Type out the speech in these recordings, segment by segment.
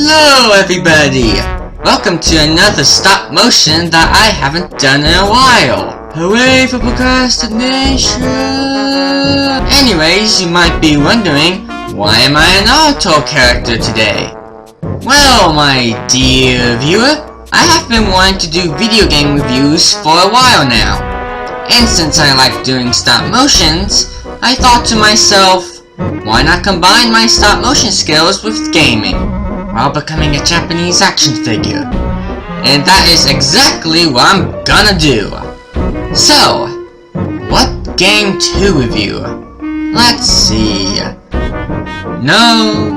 Hello everybody! Welcome to another stop motion that I haven't done in a while. Hooray for procrastination! Anyways, you might be wondering, why am I an auto character today? Well, my dear viewer, I have been wanting to do video game reviews for a while now. And since I like doing stop motions, I thought to myself, why not combine my stop motion skills with gaming, while becoming a Japanese action figure? And that is exactly what I'm gonna do. So, what game to review? Let's see. No.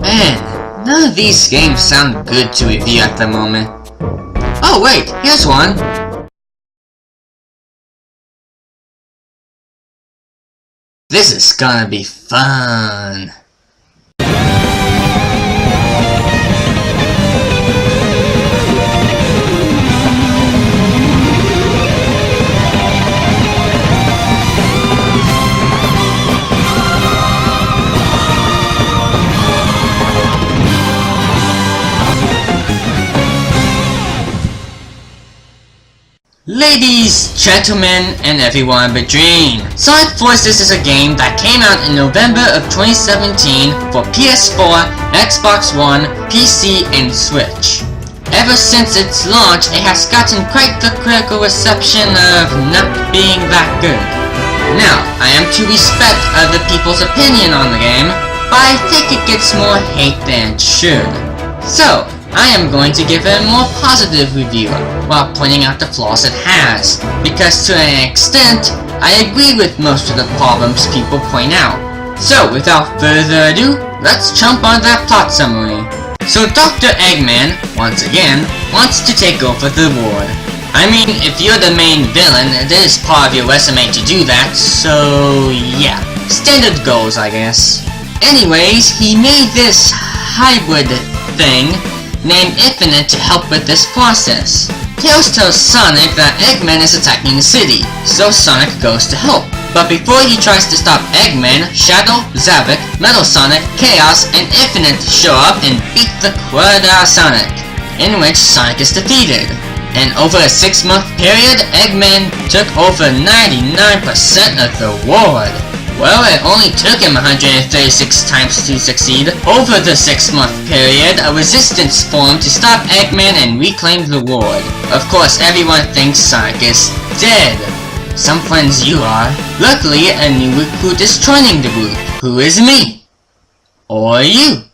Man, none of these games sound good to review at the moment. Oh wait, here's one. This is gonna be fun. Ladies, gentlemen, and everyone between, Sonic Forces is a game that came out in November of 2017 for PS4, Xbox One, PC, and Switch. Ever since its launch, it has gotten quite the critical reception of not being that good. Now, I am to respect other people's opinion on the game, but I think it gets more hate than it should. So, I am going to give it a more positive review, while pointing out the flaws it has, because to an extent, I agree with most of the problems people point out. So without further ado, let's jump on that plot summary. So Dr. Eggman, once again, wants to take over the ward. I mean, if you're the main villain, it is part of your resume to do that, so yeah. Standard goals, I guess. Anyways, he made this hybrid thing named Infinite to help with this process. Tails tells Sonic that Eggman is attacking the city, so Sonic goes to help. But before he tries to stop Eggman, Shadow, Zavok, Metal Sonic, Chaos, and Infinite show up and beat the crud out of Sonic, in which Sonic is defeated. And over a 6-month period, Eggman took over 99% of the world. Well, it only took him 136 times to succeed. Over the 6-month period, a resistance formed to stop Eggman and reclaim the world. Of course, everyone thinks Sonic is dead. Some friends you are. Luckily, a new recruit is joining the group. Who is me? Or you?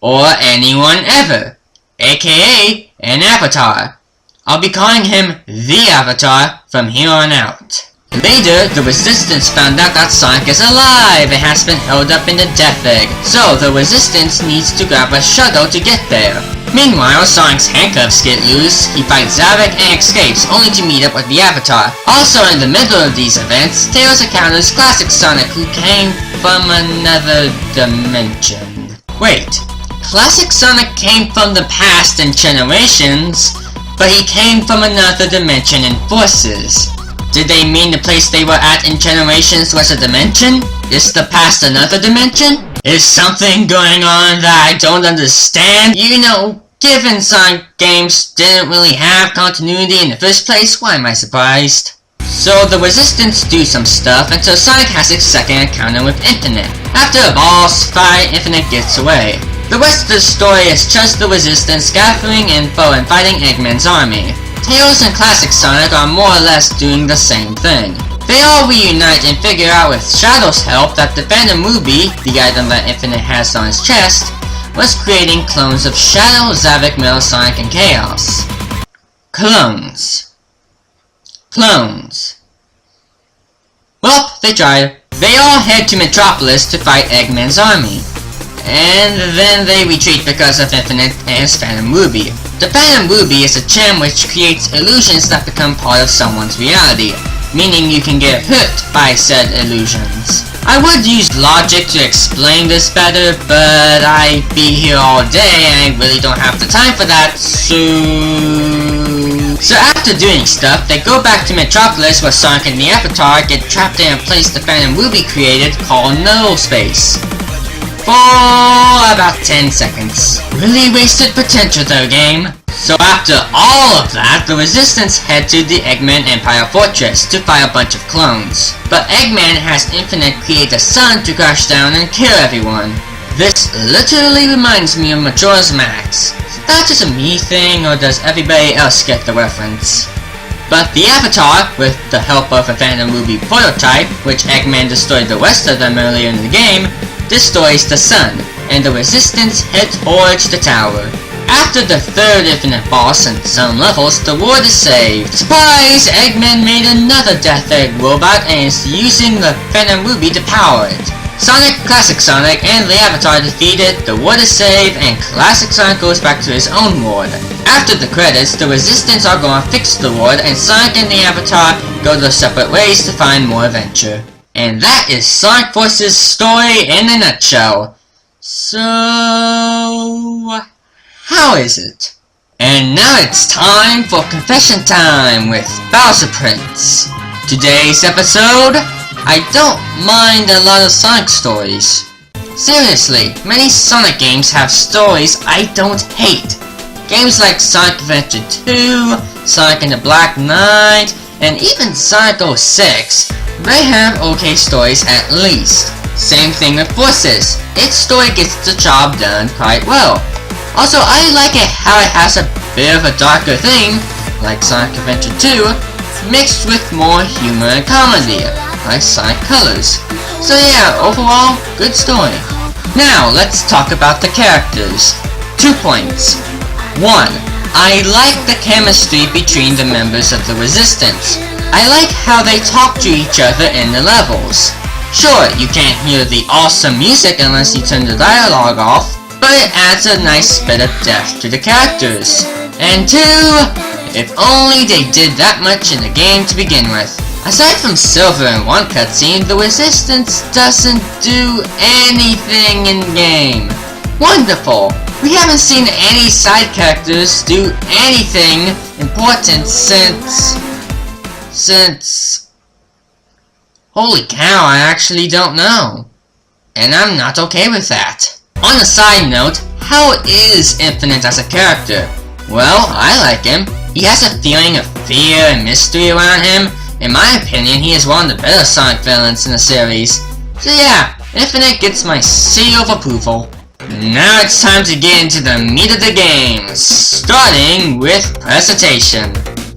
Or anyone ever. AKA an avatar. I'll be calling him the Avatar from here on out. Later, the Resistance found out that Sonic is alive and has been held up in the Death Egg, so the Resistance needs to grab a shuttle to get there. Meanwhile, Sonic's handcuffs get loose, he fights Zavok and escapes, only to meet up with the Avatar. Also in the middle of these events, Tails encounters Classic Sonic, who came from another dimension. Wait, Classic Sonic came from the past in Generations, but he came from another dimension in Forces. Did they mean the place they were at in Generations was a dimension? Is the past another dimension? Is something going on that I don't understand? You know, given Sonic games didn't really have continuity in the first place, why am I surprised? So the Resistance do some stuff until Sonic has his second encounter with Infinite. After a boss fight, Infinite gets away. The rest of the story is just the Resistance gathering info and fighting Eggman's army. Tails and Classic Sonic are more or less doing the same thing. They all reunite and figure out with Shadow's help that the Phantom Ruby, the item that Infinite has on his chest, was creating clones of Shadow, Zavok, Metal Sonic, and Chaos. Clones. Well, they tried. They all head to Metropolis to fight Eggman's army. And then they retreat because of Infinite and his Phantom Ruby. The Phantom Ruby is a gem which creates illusions that become part of someone's reality, meaning you can get hurt by said illusions. I would use logic to explain this better, but I'd be here all day and I really don't have the time for that, so after doing stuff, they go back to Metropolis where Sonic and the Avatar get trapped in a place the Phantom Ruby created called Null Space. for about 10 seconds. Really wasted potential though, game. So after all of that, the Resistance head to the Eggman Empire Fortress to fight a bunch of clones. But Eggman has Infinite create a sun to crash down and kill everyone. This literally reminds me of Majora's Max. Is that just a me thing, or does everybody else get the reference? But the Avatar, with the help of a Phantom Ruby prototype, which Eggman destroyed the rest of them earlier in the game, destroys the sun, and the Resistance heads towards the tower. After the third Infinite boss and some levels, the world is saved. Surprise! Eggman made another Death Egg robot and is using the Phantom Ruby to power it. Sonic, Classic Sonic, and the Avatar defeated, the world is saved, and Classic Sonic goes back to his own world. After the credits, the Resistance are gonna fix the world, and Sonic and the Avatar go their separate ways to find more adventure. And that is Sonic Force's story in a nutshell. So, how is it? And now it's time for confession time with Bowser Prince. Today's episode, I don't mind a lot of Sonic stories. Seriously, many Sonic games have stories I don't hate. Games like Sonic Adventure 2, Sonic and the Black Knight, and even Sonic 06, they have okay stories at least. Same thing with Forces, its story gets the job done quite well. Also, I like it how it has a bit of a darker theme, like Sonic Adventure 2, mixed with more humor and comedy, like Sonic Colors. So yeah, overall, good story. Now, let's talk about the characters. 2 points. 1. I like the chemistry between the members of the Resistance. I like how they talk to each other in the levels. Sure, you can't hear the awesome music unless you turn the dialogue off, but it adds a nice bit of depth to the characters. And 2, if only they did that much in the game to begin with. Aside from Silver in one cutscene, the Resistance doesn't do anything in-game. Wonderful! We haven't seen any side characters do anything important since... Holy cow, I actually don't know. And I'm not okay with that. On a side note, how is Infinite as a character? Well, I like him. He has a feeling of fear and mystery around him. In my opinion, he is one of the better Sonic villains in the series. So yeah, Infinite gets my seal of approval. Now it's time to get into the meat of the game, starting with presentation.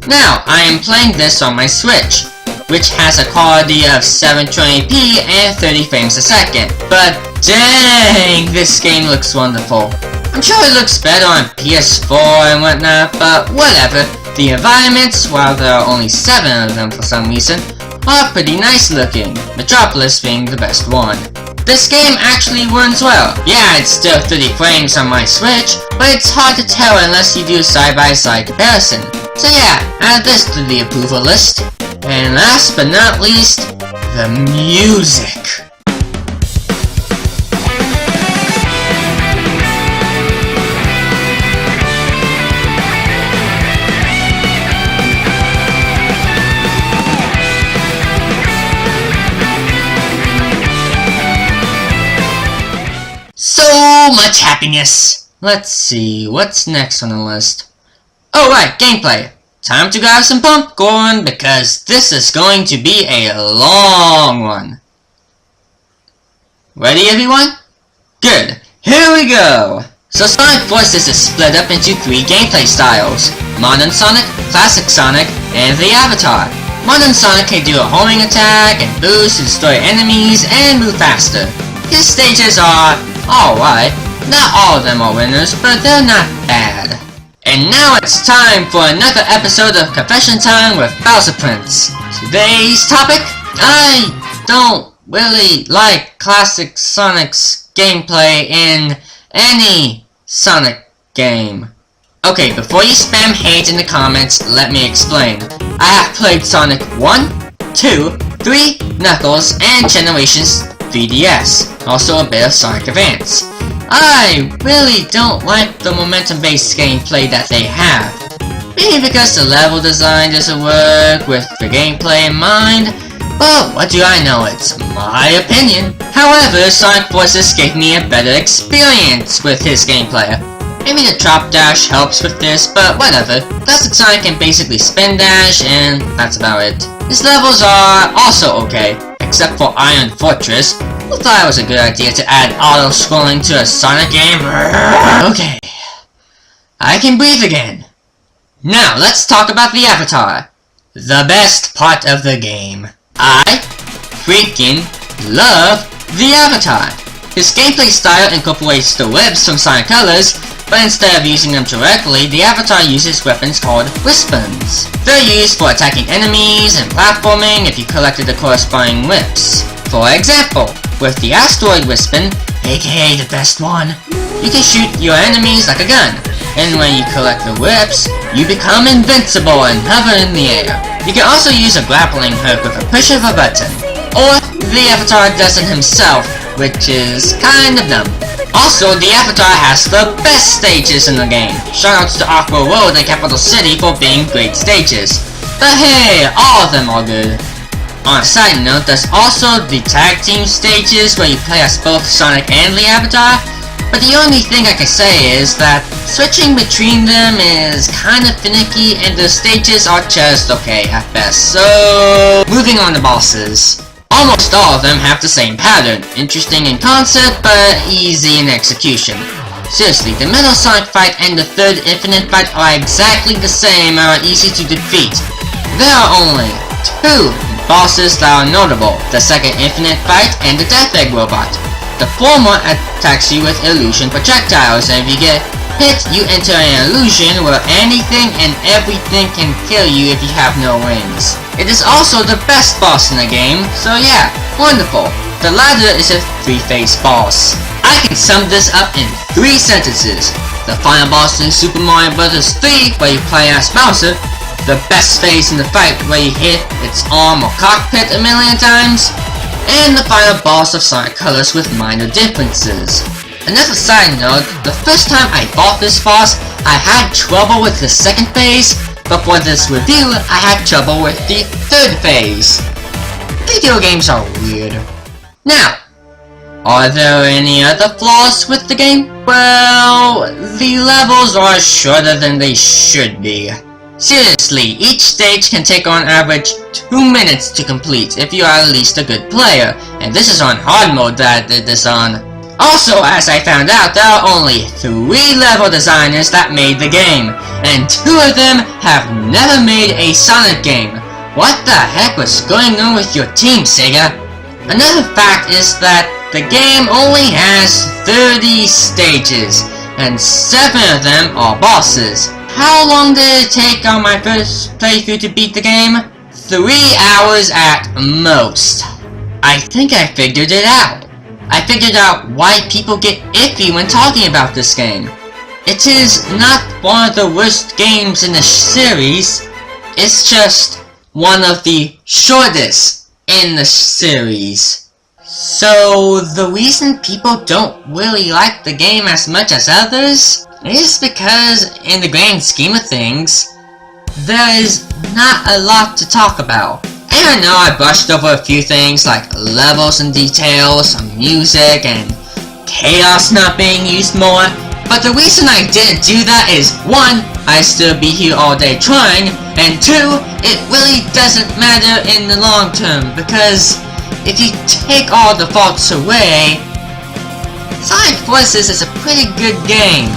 Now, I am playing this on my Switch, which has a quality of 720p and 30 frames a second. But dang, this game looks wonderful. I'm sure it looks better on PS4 and whatnot, but whatever. The environments, while there are only 7 of them for some reason, are pretty nice looking, Metropolis being the best one. This game actually runs well. Yeah, it's still 30 frames on my Switch, but it's hard to tell unless you do a side-by-side comparison. So yeah, add this to the approval list. And last but not least, the music. So much happiness! Let's see, what's next on the list? Oh right, gameplay. Time to grab some popcorn, because this is going to be a long one. Ready everyone? Good, here we go! So Sonic Forces is split up into 3 gameplay styles. Modern Sonic, Classic Sonic, and the Avatar. Modern Sonic can do a homing attack and boost to destroy enemies and move faster. His stages are alright. Not all of them are winners, but they're not bad. And now it's time for another episode of Confession Time with Bowser Prince. Today's topic? I don't really like Classic Sonic's gameplay in any Sonic game. Okay, before you spam hate in the comments, let me explain. I have played Sonic 1, 2, 3, Knuckles, and Generations 3DS. Also a bit of Sonic Advance. I really don't like the momentum-based gameplay that they have. Maybe because the level design doesn't work with the gameplay in mind, But what do I know, it's my opinion. However, Sonic Forces gave me a better experience with his gameplay. Maybe the drop dash helps with this, but whatever. Classic Sonic can basically spin dash, and that's about it. His levels are also okay, except for Iron Fortress. Who thought it was a good idea to add auto-scrolling to a Sonic game? Okay, I can breathe again. Now, let's talk about the avatar. The best part of the game. I freaking love the avatar. His gameplay style incorporates the whips from Sonic Colors, but instead of using them directly, the avatar uses weapons called Wispons. They're used for attacking enemies and platforming if you collected the corresponding whips. For example, with the Asteroid Wispon, aka the best one, you can shoot your enemies like a gun, and when you collect the whips, you become invincible and hover in the air. You can also use a grappling hook with a push of a button, or the avatar does it himself, which is kind of dumb. Also, the avatar has the best stages in the game. Shoutouts to Aqua World and Capital City for being great stages. But hey, all of them are good. On a side note, there's also the tag team stages where you play as both Sonic and the avatar. But the only thing I can say is that switching between them is kinda finicky and the stages are just okay at best. So, moving on to bosses. Almost all of them have the same pattern, interesting in concept, but easy in execution. Seriously, the Metal Sonic fight and the third Infinite fight are exactly the same and are easy to defeat. There are only two bosses that are notable, the second Infinite fight and the Death Egg Robot. The former attacks you with illusion projectiles, and if you get hit, you enter an illusion where anything and everything can kill you if you have no wings. It is also the best boss in the game, so yeah, wonderful. The latter is a three-phase boss. I can sum this up in 3 sentences. The final boss in Super Mario Bros. 3, where you play as Bowser. The best phase in the fight, where you hit its arm or cockpit a million times. And the final boss of Sonic Colors with minor differences. Another side note, the first time I bought this boss, I had trouble with the second phase, but for this review, I had trouble with the third phase. Video games are weird. Now, are there any other flaws with the game? Well, the levels are shorter than they should be. Seriously, each stage can take on average 2 minutes to complete if you are at least a good player, and this is on hard mode that I did this on. Also, as I found out, there are only 3 level designers that made the game, and 2 of them have never made a Sonic game. What the heck was going on with your team, Sega? Another fact is that the game only has 30 stages, and 7 of them are bosses. How long did it take on my first playthrough to beat the game? 3 hours at most. I think I figured it out. I figured out why people get iffy when talking about this game. It is not one of the worst games in the series, it's just one of the shortest in the series. So the reason people don't really like the game as much as others is because in the grand scheme of things, there is not a lot to talk about. And I know I brushed over a few things like levels and details, music, and chaos not being used more, but the reason I didn't do that is 1, I'd still be here all day trying, and 2, it really doesn't matter in the long term, because if you take all the faults away, Sonic Forces is a pretty good game.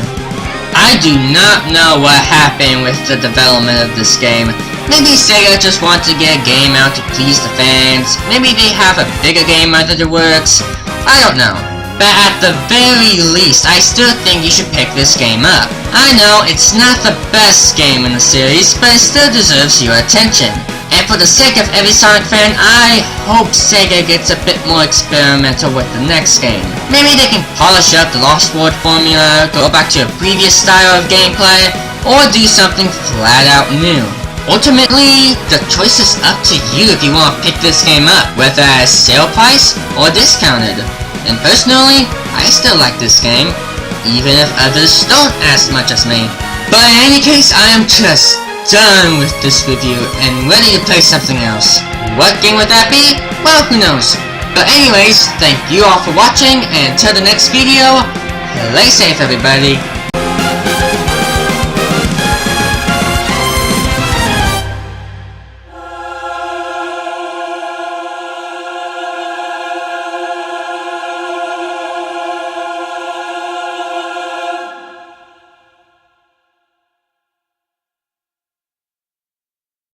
I do not know what happened with the development of this game. Maybe Sega just wants to get a game out to please the fans. Maybe they have a bigger game under the works. I don't know. But at the very least, I still think you should pick this game up. I know it's not the best game in the series, but it still deserves your attention. And for the sake of every Sonic fan, I hope Sega gets a bit more experimental with the next game. Maybe they can polish up the Lost World formula, go back to a previous style of gameplay, or do something flat out new. Ultimately, the choice is up to you if you want to pick this game up, whether as sale price or discounted. And personally, I still like this game, even if others don't as much as me. But in any case, I am just done with this review and ready to play something else. What game would that be? Well, who knows. But anyways, thank you all for watching, and until the next video, play safe everybody.